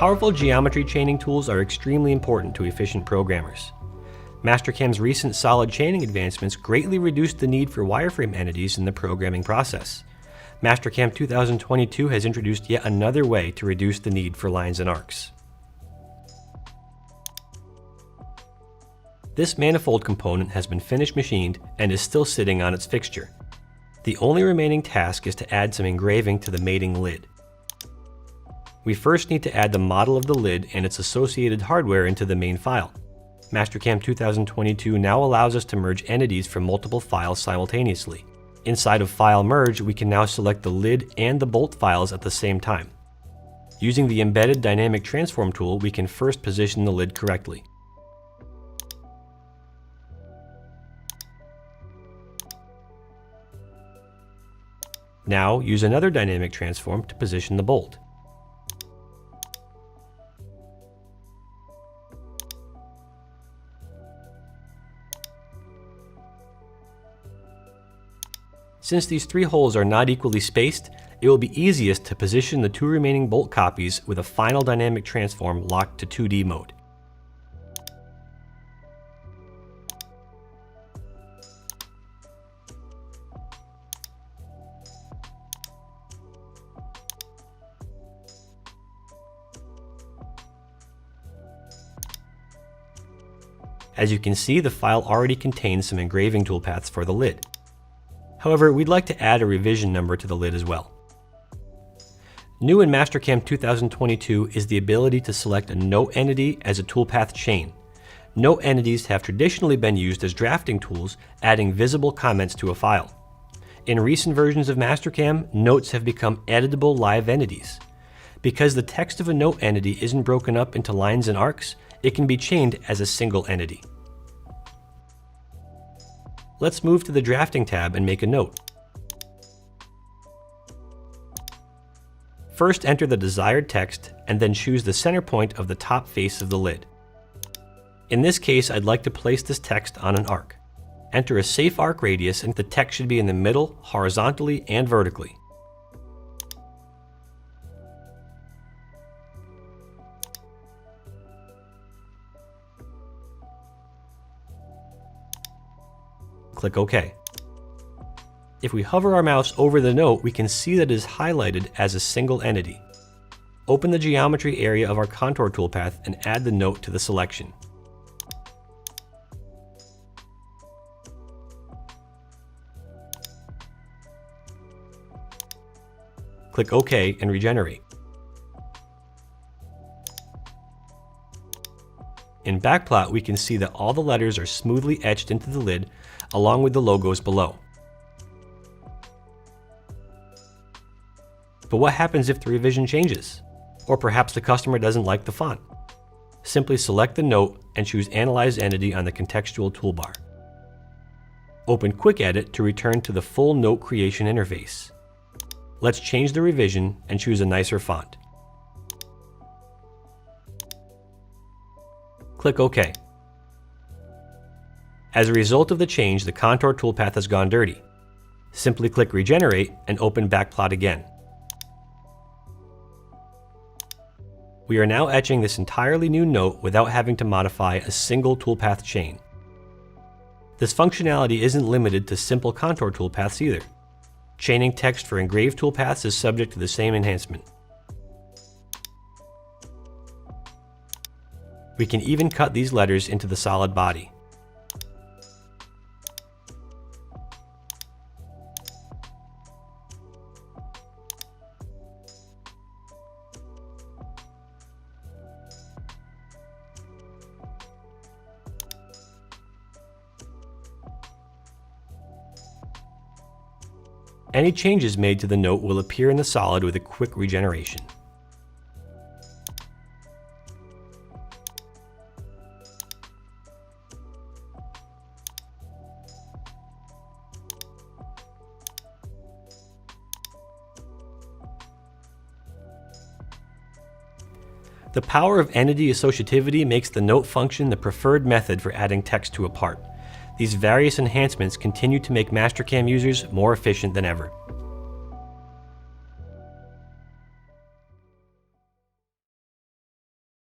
Powerful geometry chaining tools are extremely important to efficient programmers. Mastercam's recent solid chaining advancements greatly reduced the need for wireframe entities in the programming process. Mastercam 2022 has introduced yet another way to reduce the need for lines and arcs. This manifold component has been finished machined and is still sitting on its fixture. The only remaining task is to add some engraving to the mating lid. We first need to add the model of the lid and its associated hardware into the main file. Mastercam 2022 now allows us to merge entities from multiple files simultaneously. Inside of File Merge, we can now select the lid and the bolt files at the same time. Using the embedded dynamic transform tool, we can first position the lid correctly. Now, use another dynamic transform to position the bolt. Since these three holes are not equally spaced, it will be easiest to position the two remaining bolt copies with a final dynamic transform locked to 2D mode. As you can see, the file already contains some engraving toolpaths for the lid. However, we'd like to add a revision number to the lid as well. New in Mastercam 2022 is the ability to select a note entity as a toolpath chain. Note entities have traditionally been used as drafting tools, adding visible comments to a file. In recent versions of Mastercam, notes have become editable live entities. Because the text of a note entity isn't broken up into lines and arcs, it can be chained as a single entity. Let's move to the Drafting tab and make a note. First, enter the desired text and then choose the center point of the top face of the lid. In this case, I'd like to place this text on an arc. Enter a safe arc radius and the text should be in the middle, horizontally and vertically. Click OK. If we hover our mouse over the note, we can see that it is highlighted as a single entity. Open the geometry area of our contour toolpath and add the note to the selection. Click OK and regenerate. In Backplot, we can see that all the letters are smoothly etched into the lid along with the logos below. But what happens if the revision changes? Or perhaps the customer doesn't like the font? Simply select the note and choose Analyze Entity on the contextual toolbar. Open Quick Edit to return to the full note creation interface. Let's change the revision and choose a nicer font. Click OK. As a result of the change, the contour toolpath has gone dirty. Simply click Regenerate and open Backplot again. We are now etching this entirely new note without having to modify a single toolpath chain. This functionality isn't limited to simple contour toolpaths either. Chaining text for engraved toolpaths is subject to the same enhancement. We can even cut these letters into the solid body. Any changes made to the note will appear in the solid with a quick regeneration. The power of entity associativity makes the note function the preferred method for adding text to a part. These various enhancements continue to make Mastercam users more efficient than ever.